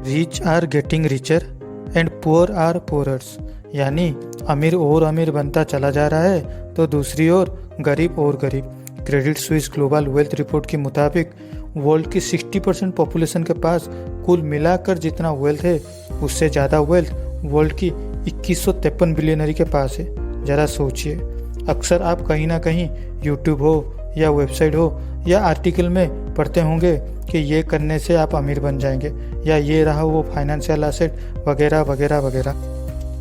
Rich are getting richer and poor are poorers, यानी अमीर और अमीर बनता चला जा रहा है तो दूसरी ओर गरीब और गरीब। Credit Suisse global wealth report के मुताबिक वर्ल्ड की 60% पॉपुलेशन के पास कुल मिलाकर जितना वेल्थ है उससे ज़्यादा वेल्थ वर्ल्ड की 2153 बिलियनरी के पास है। ज़रा सोचिए, अक्सर आप कहीं ना कहीं यूट्यूब हो या वेबसाइट हो या आर्टिकल में पढ़ते होंगे कि ये करने से आप अमीर बन जाएंगे या ये रहा वो फाइनेंशियल एसेट वगैरह वगैरह वगैरह।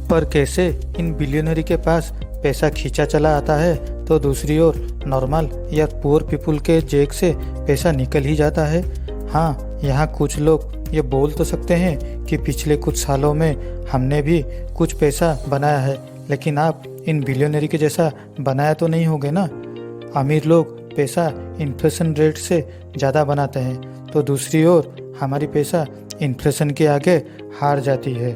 पर कैसे इन बिलियनरी के पास पैसा खींचा चला आता है तो दूसरी ओर नॉर्मल या पुअर पीपल के जेब से पैसा निकल ही जाता है। हाँ, यहाँ कुछ लोग ये बोल तो सकते हैं कि पिछले कुछ सालों में हमने भी कुछ पैसा बनाया है, लेकिन आप इन बिलियनरी के जैसा बनाया तो नहीं होगे ना। अमीर लोग पैसा इन्फ्लेशन रेट से ज़्यादा बनाते हैं तो दूसरी ओर हमारी पैसा इन्फ्लेशन के आगे हार जाती है।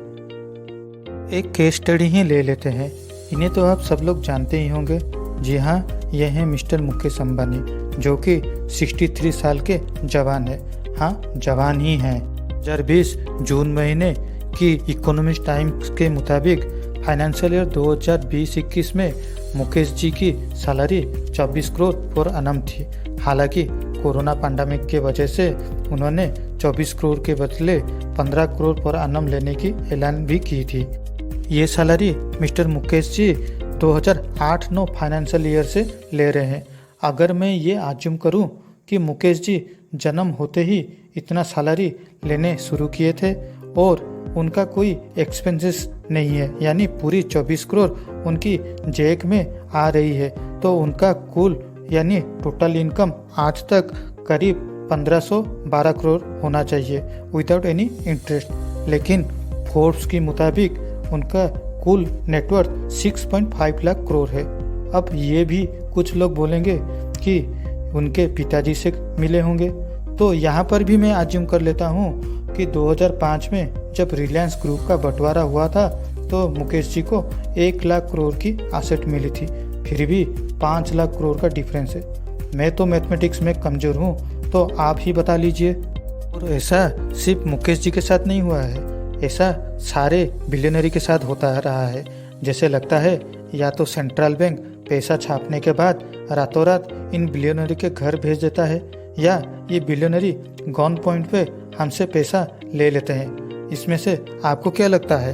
एक केस स्टडी ही ले लेते हैं, इन्हें तो आप सब लोग जानते ही होंगे। जी हाँ, ये हैं मिस्टर मुकेश अंबानी, जो कि 63 साल के जवान है। हाँ, जवान ही हैं। 2020 जून महीने की इकोनॉमिस्ट टाइम्स के मुताबिक फाइनेंशियल ईयर 2020-21 में मुकेश जी की सैलरी 24 करोड़ पर annum थी। हालांकि कोरोना पैंडेमिक के वजह से उन्होंने 24 करोड़ के बदले 15 करोड़ पर annum लेने की ऐलान भी की थी। ये salary mister Mukesh ji 2008-9 financial year से ले रहे हैं। अगर मैं ये आज्यूम करूं कि मुकेश जी जन्म होते ही इतना सैलरी लेने शुरू किए थे और उनका कोई एक्सपेंसेस नहीं है, यानी पूरी 24 करोड़ उनकी जेब में आ रही है, तो उनका कुल यानी टोटल इनकम आज तक करीब 1512 करोड़ होना चाहिए विदाउट एनी इंटरेस्ट। लेकिन फोर्ब्स के मुताबिक उनका कुल नेटवर्थ 6.5 लाख करोड़ है। अब ये भी कुछ लोग बोलेंगे कि उनके पिताजी से मिले होंगे, तो यहाँ पर भी मैं आज्यूम कर लेता हूँ कि 2005 में जब रिलायंस ग्रुप का बंटवारा हुआ था तो मुकेश जी को 1 लाख करोड़ की एसेट मिली थी, फिर भी 5 लाख करोड़ का डिफरेंस है। मैं तो मैथमेटिक्स में कमज़ोर हूँ, तो आप ही बता लीजिए। और ऐसा सिर्फ मुकेश जी के साथ नहीं हुआ है, ऐसा सारे बिलियनरी के साथ होता रहा है। जैसे लगता है या तो सेंट्रल बैंक पैसा छापने के बाद रातों रात इन बिलियनरी के घर भेज देता है, या ये बिलियनरी गन पॉइंट पे हमसे पैसा ले लेते हैं। इसमें से आपको क्या लगता है?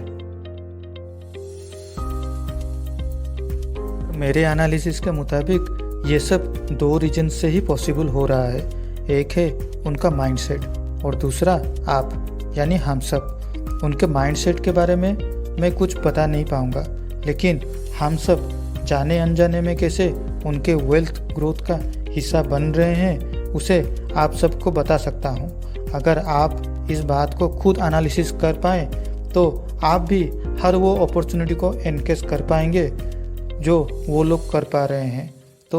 मेरे एनालिसिस के मुताबिक ये सब 2 रीजन से ही पॉसिबल हो रहा है। एक है उनका माइंडसेट और दूसरा आप यानी हम सब। उनके माइंडसेट के बारे में मैं कुछ बता नहीं पाऊँगा, लेकिन हम सब जाने अनजाने में कैसे उनके वेल्थ ग्रोथ का हिस्सा बन रहे हैं उसे आप सबको बता सकता हूँ। अगर आप इस बात को खुद एनालिसिस कर पाएँ तो आप भी हर वो अपॉर्चुनिटी को एनकेस कर पाएंगे जो वो लोग कर पा रहे हैं। तो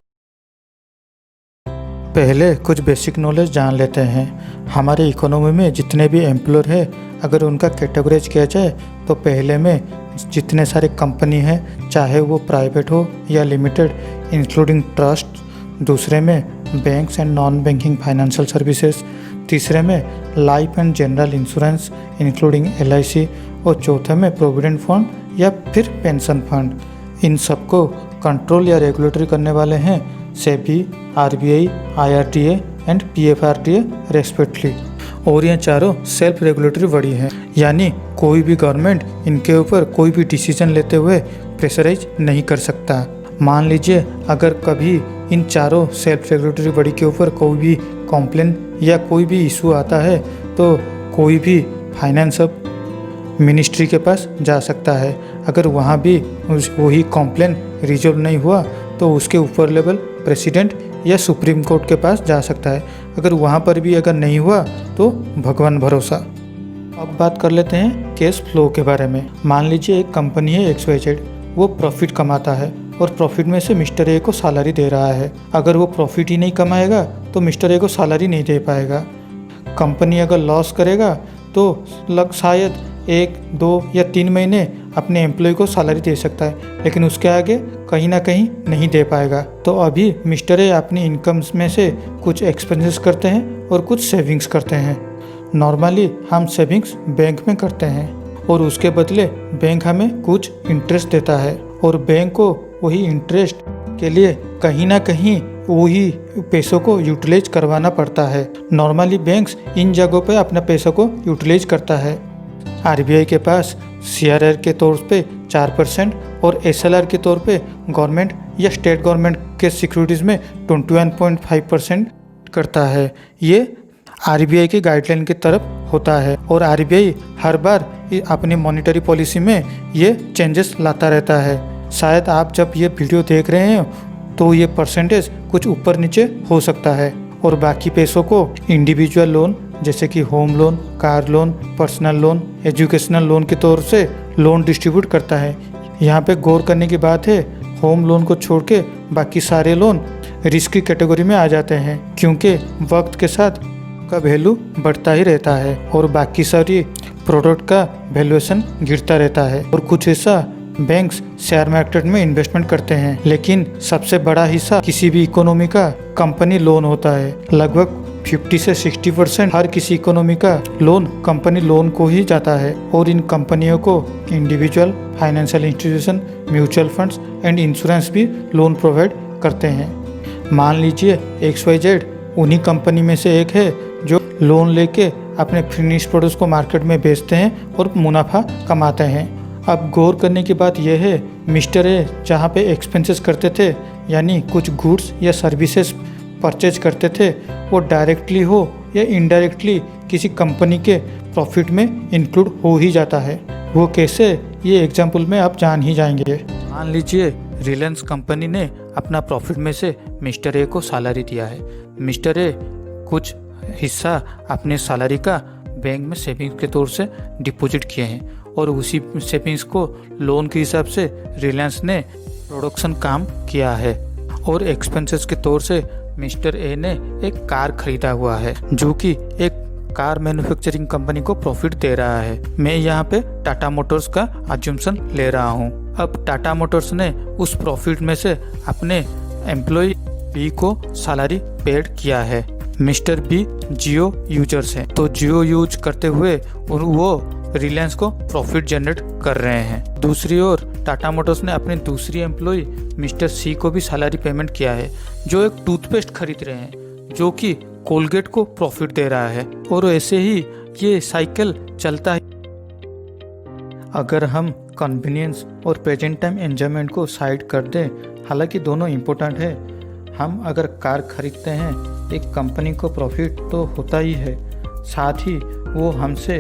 पहले कुछ बेसिक नॉलेज जान लेते हैं। हमारे इकोनॉमी में जितने भी एम्प्लॉयर हैं, अगर उनका कैटेगराइज किया जाए तो पहले में जितने सारे कंपनी हैं, चाहे वो प्राइवेट हो या लिमिटेड, इंक्लूडिंग ट्रस्ट। दूसरे में banks and non banking financial services. तीसरे में life and general insurance including LIC। और चौथे में प्रोविडेंट फंड या फिर पेंशन फंड। इन सबको कंट्रोल या रेगुलेटरी करने वाले हैं SEBI, RBI, IRDA and PFRDA respectively. और ये चारों सेल्फ रेगुलेटरी बॉडी हैं, यानी कोई भी गवर्नमेंट इनके ऊपर कोई भी डिसीजन लेते हुए प्रेशराइज नहीं कर सकता। मान लीजिए अगर कभी इन चारों सेल्फ रेगुलेटरी बॉडी के ऊपर कोई भी कॉम्प्लेन या कोई भी इशू आता है तो कोई भी फाइनेंस मिनिस्ट्री के पास जा सकता है। अगर वहाँ भी वही कॉम्प्लेन रिजॉल्व नहीं हुआ तो उसके ऊपर लेवल प्रेसिडेंट या सुप्रीम कोर्ट के पास जा सकता है। अगर वहाँ पर भी अगर नहीं हुआ तो भगवान भरोसा। अब बात कर लेते हैं कैश फ्लो के बारे में। मान लीजिए एक कंपनी है XYZ, वो प्रॉफिट कमाता है और प्रॉफिट में से मिस्टर ए को सैलरी दे रहा है। अगर वो प्रॉफिट ही नहीं कमाएगा तो मिस्टर ए को सैलरी नहीं दे पाएगा। कंपनी अगर लॉस करेगा तो शायद 1, 2 या 3 महीने अपने एम्प्लॉय को सैलरी दे सकता है, लेकिन उसके आगे कहीं ना कहीं नहीं दे पाएगा। तो अभी मिस्टर ए अपनी इनकम्स में से कुछ एक्सपेंसेस करते हैं और कुछ सेविंग्स करते हैं। नॉर्मली हम सेविंग्स बैंक में करते हैं और उसके बदले बैंक हमें कुछ इंटरेस्ट देता है और बैंक को वही इंटरेस्ट के लिए कहीं ना कहीं वही पैसों को यूटिलाइज करवाना पड़ता है। नॉर्मली बैंक्स इन जगहों पे अपने पैसों को यूटिलाइज करता है। आरबीआई के पास सीआरआर के तौर पे 4% और एसएलआर के तौर पे गवर्नमेंट या स्टेट गवर्नमेंट के सिक्योरिटीज़ में 21.5% करता है। ये आरबीआई की गाइडलाइन की तरफ होता है और आरबीआई हर बार अपनी मॉनेटरी पॉलिसी में ये चेंजेस लाता रहता है। शायद आप जब ये वीडियो देख रहे हैं तो ये परसेंटेज कुछ ऊपर नीचे हो सकता है और बाकी पैसों को इंडिविजुअल लोन जैसे कि home loan, car loan, personal loan, educational loan के तौर से लोन डिस्ट्रीब्यूट करता है। यहाँ पे गौर करने की बात है, होम लोन को छोड़ के बाकी सारे लोन रिस्क की कैटेगरी में आ जाते हैं क्योंकि वक्त के साथ का वैल्यू बढ़ता ही रहता है और बाकी सारी प्रोडक्ट का वैल्यूएशन गिरता रहता है। और कुछ हिस्सा बैंक्स शेयर मार्केट में इन्वेस्टमेंट करते हैं, लेकिन सबसे बड़ा हिस्सा किसी भी इकोनॉमी का कंपनी लोन होता है। लगभग 50 से 60% हर किसी इकोनॉमी का लोन कंपनी लोन को ही जाता है और इन कंपनियों को individual, financial institution, mutual funds and insurance भी लोन प्रोवाइड करते हैं। मान लीजिए XYZ उन्हीं कंपनी में से एक है जो लोन लेके अपने फिनिश प्रोडक्ट्स को मार्केट में बेचते हैं और मुनाफा कमाते हैं। अब गौर करने की बात यह है, मिस्टर ए जहाँ पे एक्सपेंसेस करते थे यानी कुछ गुड्स या सर्विसेज परचेज करते थे वो डायरेक्टली हो या इनडायरेक्टली किसी कंपनी के प्रॉफिट में इंक्लूड हो ही जाता है। वो कैसे, ये एग्जाम्पल में आप जान ही जाएंगे। मान लीजिए रिलायंस कंपनी ने अपना प्रॉफिट में से मिस्टर ए को सैलरी दिया है। मिस्टर ए कुछ हिस्सा अपने सैलरी का बैंक में सेविंग्स के तौर से डिपॉजिट किए हैं और उसी सेविंग्स को लोन के हिसाब से रिलायंस ने प्रोडक्शन काम किया है और एक्सपेंसेस के तौर से मिस्टर ए ने एक कार खरीदा हुआ है जो कि एक कार मैन्युफैक्चरिंग कंपनी को प्रॉफिट दे रहा है। मैं यहाँ पे टाटा मोटर्स का अज्यूम्शन ले रहा हूँ। अब टाटा मोटर्स ने उस प्रॉफिट में से अपने एम्प्लॉय बी को सैलरी पेड किया है। मिस्टर बी जियो यूजर्स हैं, तो जियो यूज करते हुए वो रिलायंस को प्रॉफिट जनरेट कर रहे हैं। दूसरी ओर टाटा मोटर्स ने अपने दूसरी एम्प्लॉय मिस्टर सी को भी सैलरी पेमेंट किया है जो एक टूथपेस्ट खरीद रहे हैं जो कि कोलगेट को प्रॉफिट दे रहा है और ऐसे ही ये साइकिल चलता है। अगर हम कन्वीनियंस और प्रेजेंट टाइम एंजॉयमेंट को साइड कर दें, हालांकि दोनों इम्पोर्टेंट है। हम अगर कार खरीदते हैं एक कंपनी को प्रॉफिट तो होता ही है, साथ ही वो हमसे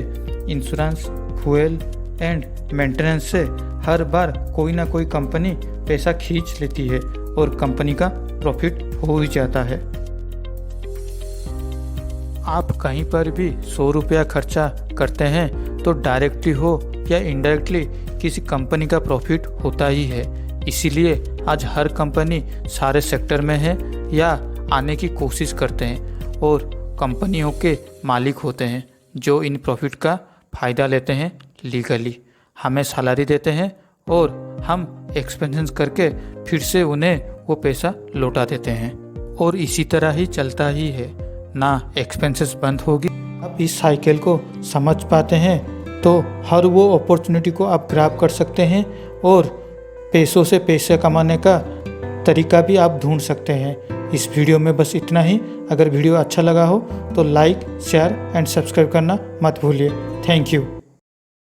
इंश्योरेंस, फ्यूल एंड मेंटेनेंस से हर बार कोई ना कोई कंपनी पैसा खींच लेती है और कंपनी का प्रॉफिट हो ही जाता है। आप कहीं पर भी 100 रुपया खर्चा करते हैं तो डायरेक्टली हो या इनडायरेक्टली किसी कंपनी का प्रॉफिट होता ही है। इसीलिए आज हर कंपनी सारे सेक्टर में है या आने की कोशिश करते हैं और कंपनियों के मालिक होते हैं जो इन प्रॉफिट का फ़ायदा लेते हैं लीगली, हमें सैलरी देते हैं और हम एक्सपेंसेस करके फिर से उन्हें वो पैसा लौटा देते हैं और इसी तरह ही चलता ही है, ना एक्सपेंसेस बंद होगी। आप इस साइकिल को समझ पाते हैं तो हर वो अपॉर्चुनिटी को आप ग्रैब कर सकते हैं और पैसों से पैसे कमाने का तरीका भी आप ढूंढ सकते हैं। इस वीडियो में बस इतना ही। अगर वीडियो अच्छा लगा हो तो लाइक, शेयर एंड सब्सक्राइब करना मत भूलिए। Thank you.